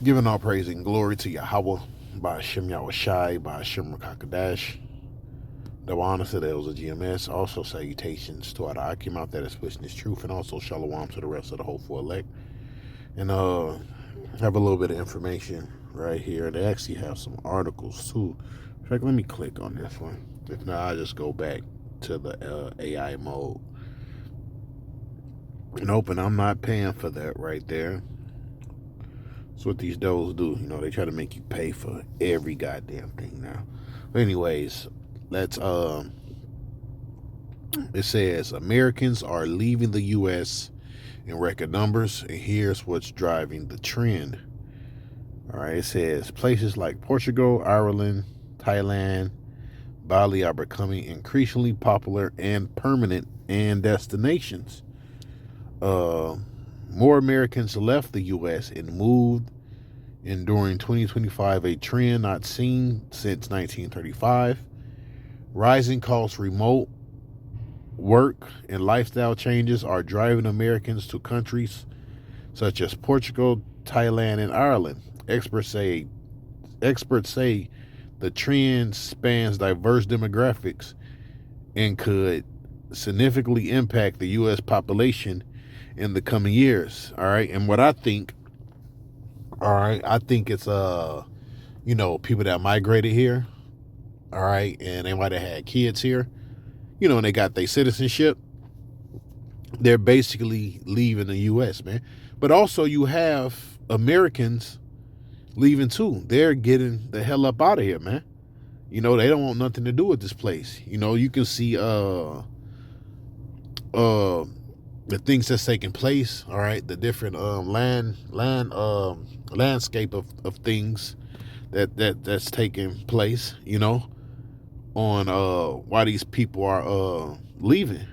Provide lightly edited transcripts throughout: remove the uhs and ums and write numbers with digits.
Giving all praise and glory to Yahweh, by Hashem Yahushai, by Hashem Rakakadash. The honor to the elders of GMS. Also salutations to our Akim out there that's pushing this truth, and also shalom to the rest of the hopeful elect. And have a little bit of information right here. They actually have some articles too. In fact, let me click on this one. If not, I'll just go back to the AI mode. Nope, and I'm not paying for that right there. That's what these does do. You know, they try to make you pay for every goddamn thing now. But anyways, let's it says Americans are leaving the US in record numbers, and here's what's driving the trend. All right, it says places like Portugal, Ireland, Thailand, Bali are becoming increasingly popular and permanent and destinations. More Americans left the U.S. and moved in during 2025, a trend not seen since 1935. Rising costs, remote work, and lifestyle changes are driving Americans to countries such as Portugal, Thailand, and Ireland. Experts say the trend spans diverse demographics and could significantly impact the U.S. population in the coming years. All right. And what I think, I think it's people that migrated here, all right, and they might have had kids here, and they got their citizenship. They're basically leaving the US, man. But also you have Americans leaving too. They're getting the hell up out of here, man. They don't want nothing to do with this place. You can see the things that's taking place, all right, the different landscape of things that's taking place, on why these people are leaving.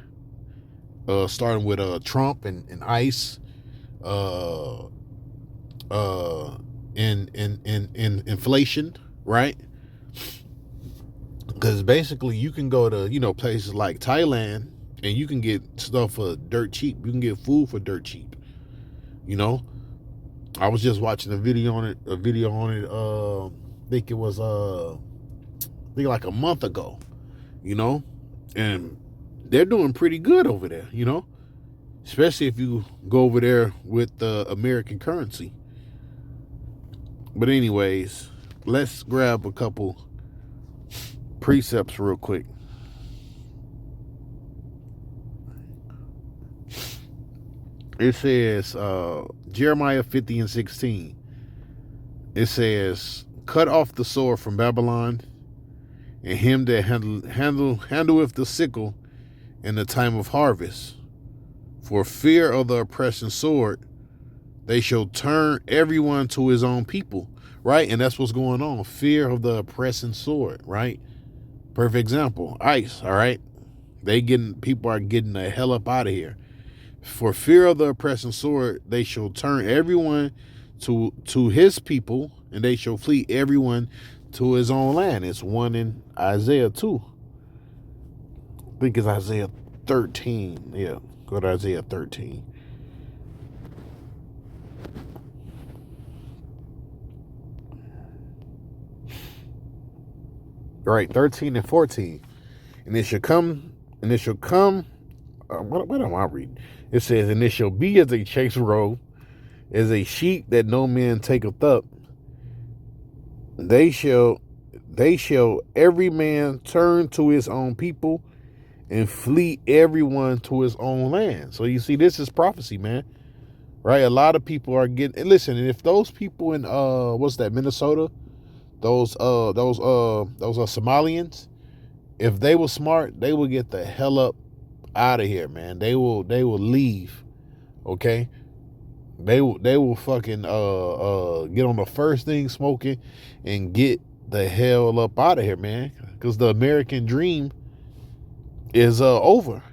Starting with Trump and ICE, in inflation, right? Because basically you can go to places like Thailand and you can get stuff for dirt cheap. You can get food for dirt cheap. I was just watching a video on it. I think it was like a month ago. And they're doing pretty good over there. Especially if you go over there with the American currency. But anyways, let's grab a couple precepts real quick. It says Jeremiah 50:16. It says, "Cut off the sword from Babylon, and him that handleth the sickle in the time of harvest. For fear of the oppressing sword, they shall turn everyone to his own people." Right? And that's what's going on. Fear of the oppressing sword, right? Perfect example. ICE, all right? People are getting the hell up out of here. For fear of the oppressing sword, they shall turn everyone to his people, and they shall flee everyone to his own land. It's one in Isaiah 2. I think it's Isaiah 13. Yeah, go to Isaiah 13. Right, 13 and 14. And it shall come, what am I reading? It says, "And it shall be as a chase roe, as a sheep that no man taketh up. They shall every man turn to his own people, and flee everyone to his own land." So you see, this is prophecy, man. Right? A lot of people are getting, and listen, and if those people in what's that, Minnesota, those Somalians, if they were smart, they will get the hell up out of here, man. They will leave. Okay? They will fucking get on the first thing smoking and get the hell up out of here, man. Because the American dream is over.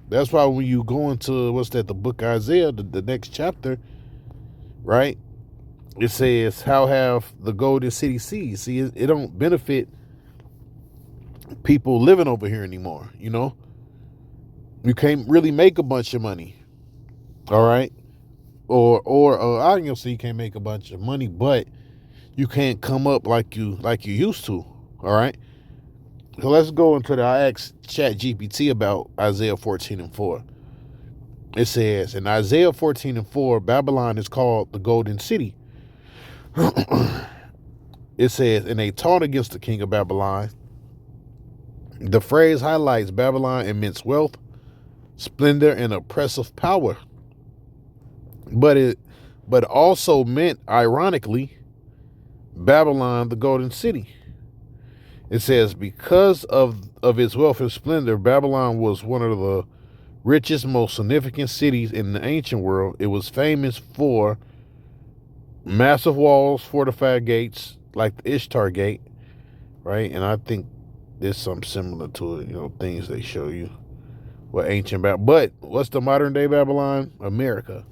That's why when you go into the book of Isaiah, the next chapter, right? It says, "How have the golden city seized?" See, it don't benefit people living over here anymore. You can't really make a bunch of money. All right. or I ain't gonna say you can't make a bunch of money, but you can't come up like you used to. All right. So let's go into the. I asked ChatGPT about Isaiah 14:4. It says in Isaiah 14:4, Babylon is called the Golden City. It says, and they taught against the king of Babylon. The phrase highlights Babylon immense wealth, splendor, and oppressive power. But also meant, ironically, Babylon, the Golden City. It says, because of its wealth and splendor, Babylon was one of the richest, most significant cities in the ancient world. It was famous for massive walls, fortified gates, like the Ishtar Gate, right? And I think there's something similar to it, things they show you. What ancient Babylon. But what's the modern day Babylon? America.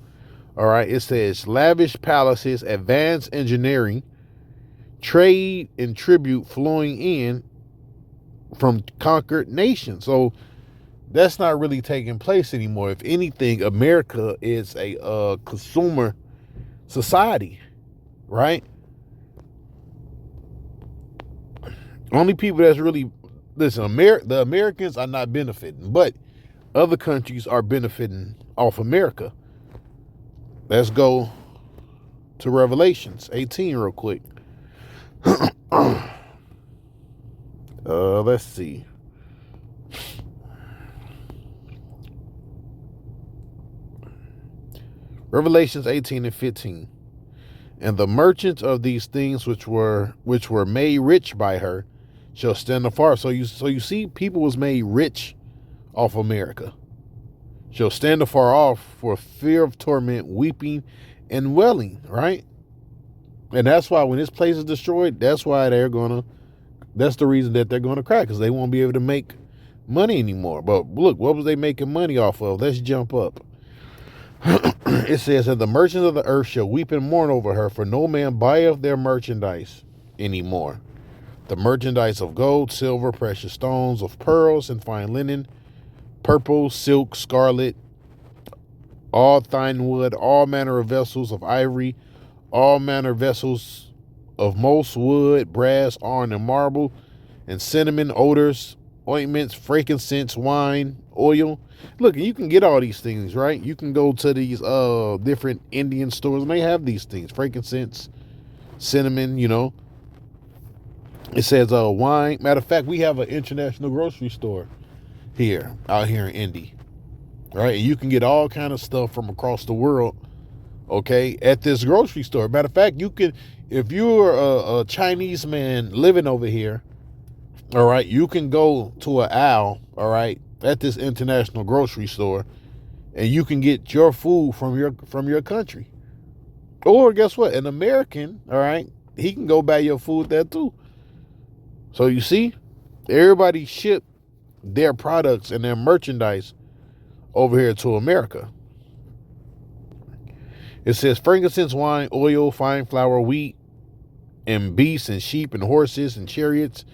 All right. It says lavish palaces, advanced engineering, trade and tribute flowing in from conquered nations. So that's not really taking place anymore. If anything, America is a consumer society, right? Only people that's really the Americans are not benefiting, but other countries are benefiting off America. Let's go to Revelations 18 real quick. Let's see. Revelations 18:15. And the merchants of these things which were made rich by her shall stand afar. So you see, people was made rich off America. Shall stand afar off for fear of torment, weeping and wailing, right? And that's why when this place is destroyed, that's the reason that they're going to crack, because they won't be able to make money anymore. But look, what was they making money off of? Let's jump up. It says that the merchants of the earth shall weep and mourn over her, for no man buyeth their merchandise anymore. The merchandise of gold, silver, precious stones, of pearls and fine linen, purple, silk, scarlet, all fine wood, all manner of vessels of ivory, all manner of vessels of most wood, brass, iron, and marble, and cinnamon, odors, ointments, frankincense, wine, oil. Look, you can get all these things, right? You can go to these different Indian stores and they have these things. Frankincense, cinnamon, It says wine. Matter of fact, we have an international grocery store out here in Indy. Right? And you can get all kind of stuff from across the world, okay, at this grocery store. Matter of fact, you can, if you're a Chinese man living over here, all right, you can go to an aisle, all right, at this international grocery store, and you can get your food from your country. Or guess what? An American, all right, he can go buy your food there too. So you see, everybody ship their products and their merchandise over here to America. It says frankincense, wine, oil, fine flour, wheat, and beasts, and sheep, and horses, and chariots,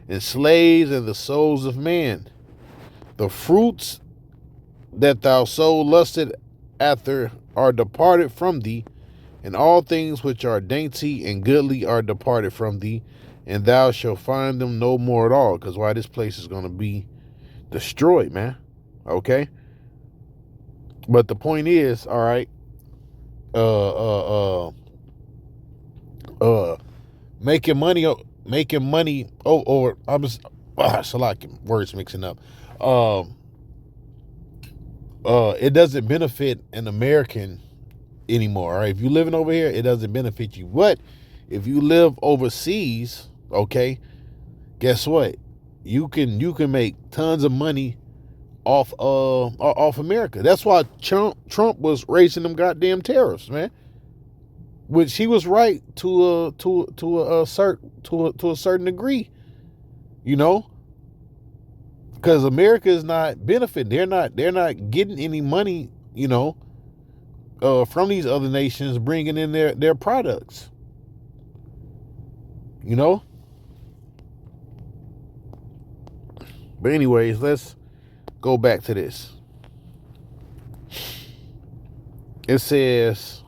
and slaves, and the souls of man. The fruits that thou so lusted after are departed from thee, and all things which are dainty and goodly are departed from thee, and thou shalt find them no more at all. Because why, this place is going to be destroyed, man. Okay? But the point is, all right, making money. Or I'm just, Salakim, words mixing up. It doesn't benefit an American anymore. Right? If you're living over here, it doesn't benefit you. But if you live overseas, okay, guess what? You can make tons of money off America. That's why Trump was raising them goddamn tariffs, man. Which he was right to a certain degree, because America is not benefiting. They're not getting any money, from these other nations bringing in their products. But anyways, let's go back to this. It says,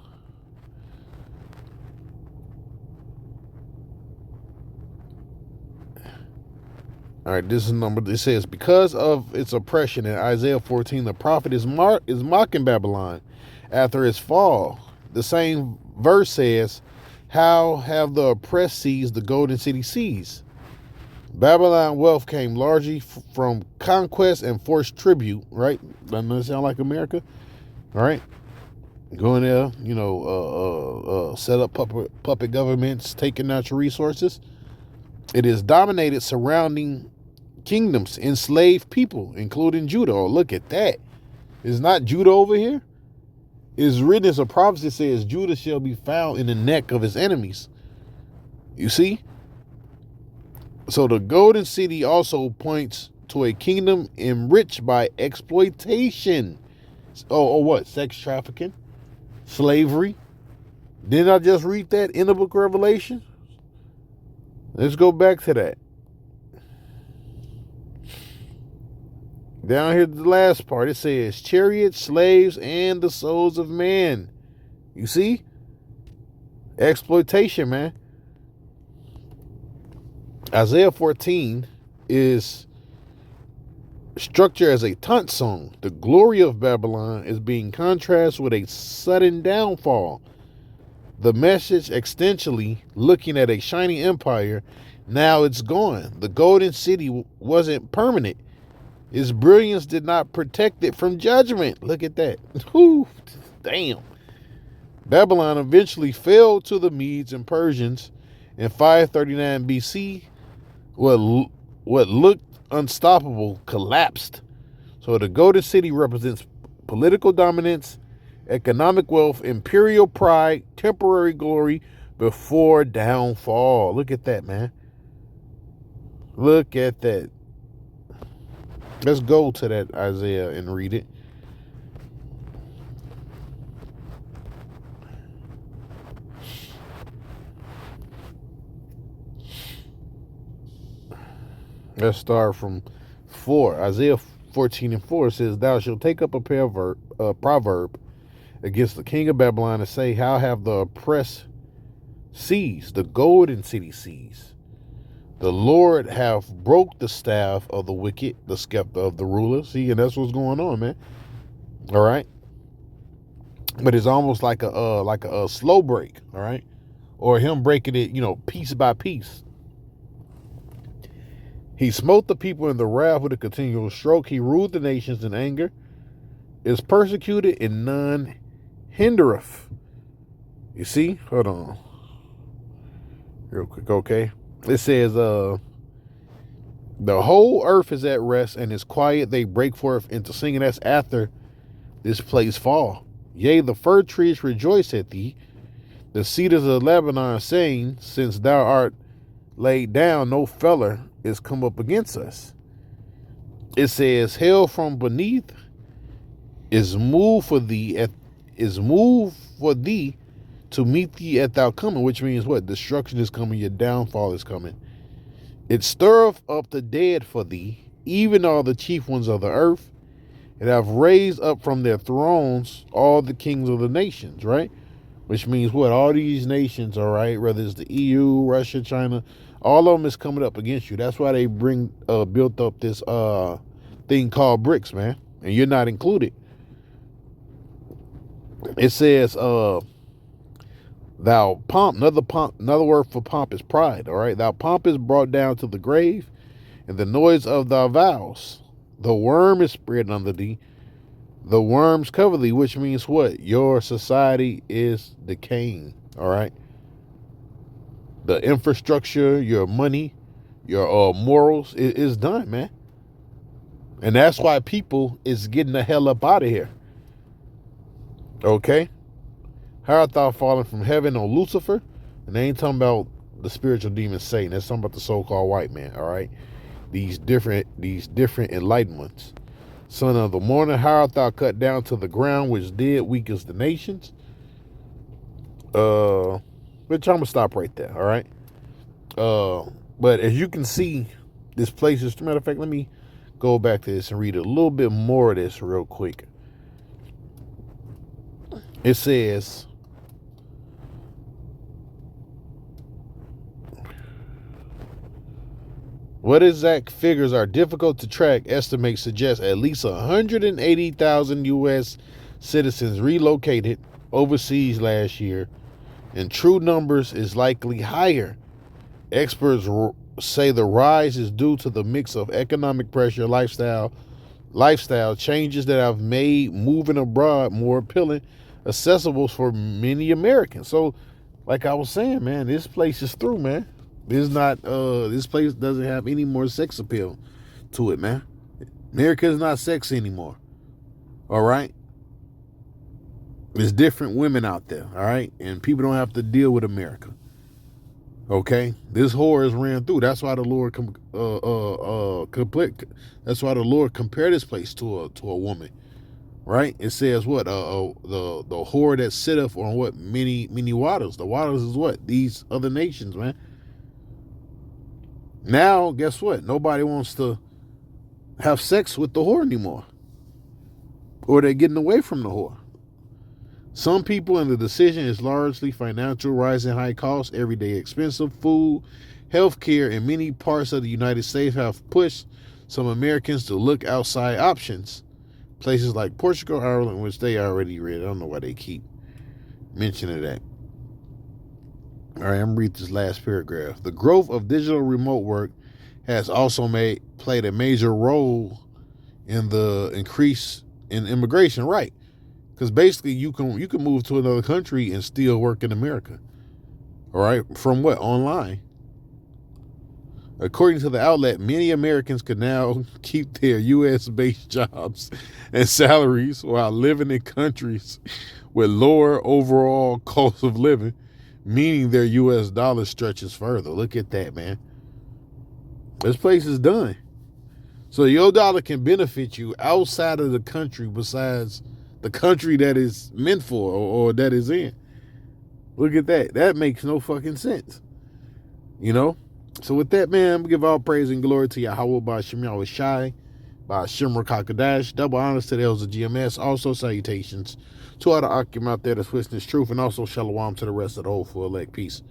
all right, this is number. It says, because of its oppression in Isaiah 14, the prophet is mocking Babylon after its fall. The same verse says, how have the oppressed seized the golden city seized? Babylon wealth came largely from conquest and forced tribute, right? Doesn't that sound like America? All right. Going there, set up puppet governments, taking natural resources. It is dominated surrounding kingdoms, enslaved people, including Judah. Oh, look at that. Is not Judah over here? It's written as a prophecy says, Judah shall be found in the neck of his enemies. You see? So the golden city also points to a kingdom enriched by exploitation. Oh, what? Sex trafficking? Slavery? Didn't I just read that in the book of Revelation? Let's go back to that. Down here, the last part, it says, chariots, slaves, and the souls of man. You see? Exploitation, man. Isaiah 14 is structured as a taunt song. The glory of Babylon is being contrasted with a sudden downfall. The message extensionally looking at a shining empire. Now it's gone. The golden city wasn't permanent. Its brilliance did not protect it from judgment. Look at that. Whew, damn. Babylon eventually fell to the Medes and Persians in 539 BC. What looked unstoppable collapsed. So the golden city represents political dominance, economic wealth, imperial pride, temporary glory before downfall. Look at that, man. Look at that. Let's go to that Isaiah and read it. Let's start from 4. Isaiah 14 and 4 says, thou shalt take up a proverb against the king of Babylon and say, how have the oppressed seized, the golden city seized? The Lord have broke the staff of the wicked, the scepter of the ruler. See, and that's what's going on, man. All right. But it's almost like a slow break, all right? Or him breaking it, piece by piece. He smote the people in the wrath with a continual stroke. He ruled the nations in anger. Is persecuted and none hindereth. You see? Hold on. Real quick, okay? It says, the whole earth is at rest and is quiet. They break forth into singing. That's after this place fall. Yea, the fir trees rejoice at thee. The cedars of Lebanon saying, since thou art laid down, no feller is come up against us. It says, hell from beneath is moved for thee to meet thee at thou coming, which means what? Destruction is coming, your downfall is coming. It stirreth up the dead for thee, even all the chief ones of the earth. It have raised up from their thrones all the kings of the nations, right? Which means what? All these nations, all right, whether it's the EU, Russia, China, all of them is coming up against you. That's why they built up this thing called BRICS, man. And you're not included. It says, thou pomp, another word for pomp is pride, all right? Thou pomp is brought down to the grave, and the noise of thy vows. The worm is spread under thee. The worms cover thee, which means what? Your society is decaying, all right? The infrastructure, your money, your morals is done, man. And that's why people is getting the hell up out of here. Okay? How art thou fallen from heaven, O Lucifer? And they ain't talking about the spiritual demon Satan. That's talking about the so-called white man, all right? These different enlightenments. Son of the morning, how art thou cut down to the ground, which did weakens the nations? But I'm gonna stop right there, all right? But as you can see, this place is, as a matter of fact, let me go back to this and read a little bit more of this real quick. It says, what exact figures are difficult to track. Estimates suggest at least 180,000 U.S. citizens relocated overseas last year, and true numbers is likely higher. Experts say the rise is due to the mix of economic pressure, lifestyle changes that have made moving abroad more appealing, accessible for many Americans. So, like I was saying, man, this place is through, man. This place doesn't have any more sex appeal to it, man. America is not sexy anymore. All right? There's different women out there, all right? And people don't have to deal with America. Okay? This whore is ran through. That's why the Lord that's why the Lord compared this place to a woman. Right? It says what? The whore that sitteth on what? Many waters. The waters is what? These other nations, man. Now, guess what? Nobody wants to have sex with the whore anymore. Or they're getting away from the whore. Some people, and the decision is largely financial, rising high costs, everyday expensive food, healthcare in many parts of the United States have pushed some Americans to look outside options. Places like Portugal, Ireland, which they already read. I don't know why they keep mentioning that. All right, I'm going to read this last paragraph. The growth of digital remote work has also played a major role in the increase in immigration, right? Because basically you can move to another country and still work in America. All right, from what? Online. According to the outlet, many Americans can now keep their U.S.-based jobs and salaries while living in countries with lower overall cost of living, meaning their U.S. dollar stretches further. Look at that, man. This place is done. So your dollar can benefit you outside of the country besides the country that is meant for or that is in. Look at that. That makes no fucking sense. You know? So with that, man, we give all praise and glory to Yahweh by Shem Yahweh Shai, by Shimmer Kakadash, double honors to the elders of GMS, also salutations to all the Akim out there that's witness truth, and also shalom to the rest of the whole full elect. Peace.